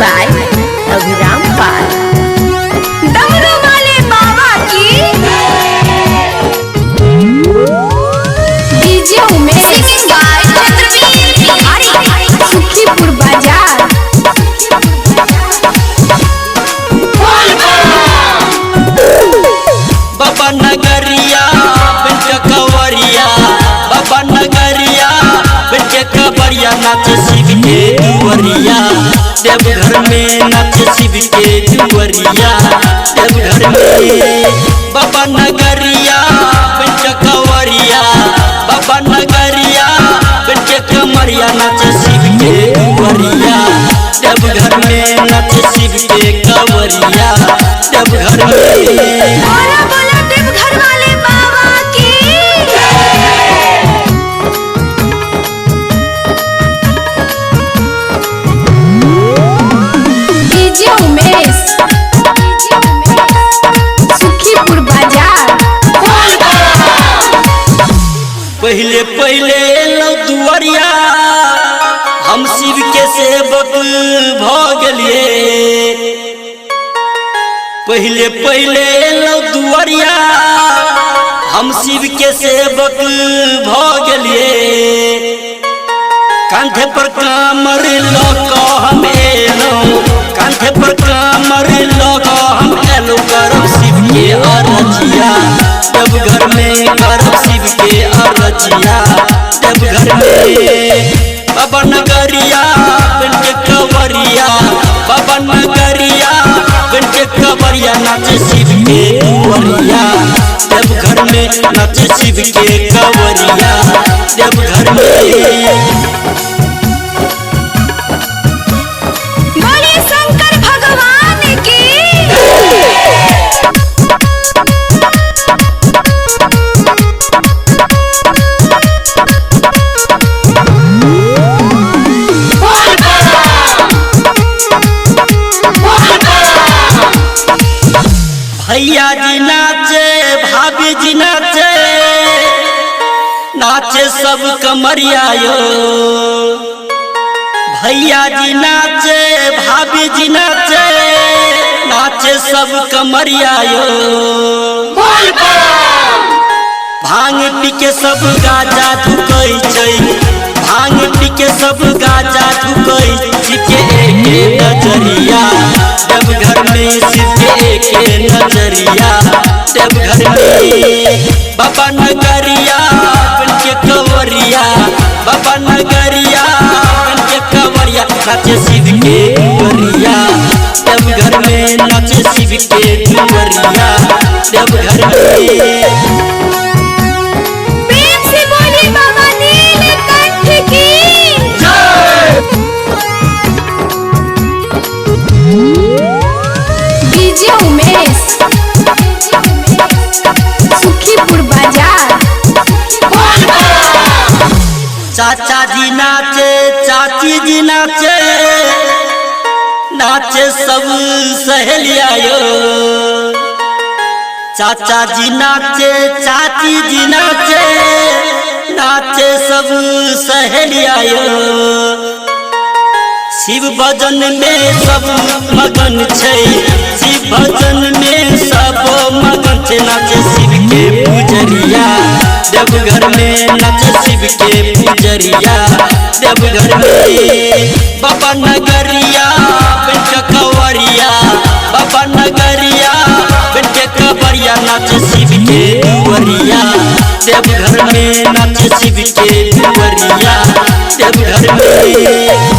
By अभिराम पाल। डमरू वाले बाबा की डीजे उमेश बाय सुखीपुर बाजार। बाबा नगरिया बिंच कवरिया, बाबा नगरिया बिंच कवरिया, नाच शिव के दुवरिया देवघर में, नाच शिव के दुवरिया देवघर में। बाबा नगरिया बिंच कवरिया, बाबा नगरिया बिंच कमरिया, नाच शिव के दुवरिया देवघर में, नाच शिव के कवरिया देवघर में। देवघर वाले बाबा की डीजे उमेश सुखीपुर बाजार। पहले पहले लो दुआरिया हम शिव के सेवक भ गेलिए, पहले पहले लो दुआरिया हम शिव के सेवक भ गेलिए। कांधे पर कामर लको हम एलो, कांधे पर कामर लको हम एलो, करब शिव के अरजिया देवघर में, करब शिव के अरजिया देवघर में। बाबा नगरिया बिंच कवरिया, बाबा नगरिया बिंच कवरिया, नाच शिव के दुवरिया देवघर में, नाच शिव के कवरिया देवघर में। बोले शंकर भगवान की भैया जी नाचे, भाभी जी नाचे, नाचे सब कमरिया यो। भैया जी नाचे, भाभी जी नाचे, नाचे सब कमरिया यो। भांग पी के सब गाजा धुकै छै, भांग पी के सब गाजा धुकै छै, के एके नजरिया देवघर में, शिव के एके नजरिया देवघर में। बाबा नगरिया बिंच कवरिया, बाबा नगरिया बिंच कवरिया, नाच शिव के दुवरिया देवघर में, नाच शिव के दुवरिया देवघर में। डीजे उमेश सुखीपुर बाजार। चाचा जी नाचे, चाची जी नाचे, नाचे सब सहेलिया यो। चाचा जी नाचे, चाची जी नाचे, नाचे सब सहेलिया यो। शिव भजन में सब मगन छै, शिव भजन में सब मगन छै, नाचे शिव के पुजरिया देवघर में, नाचे शिव के पुजरिया देवघर में। बाबा नगरिया बिंच कवरिया, बाबा नगरिया बिंच कवरिया, नाच शिव के दुवरिया देवघर में, नाच शिव के दुवरिया देवघर में।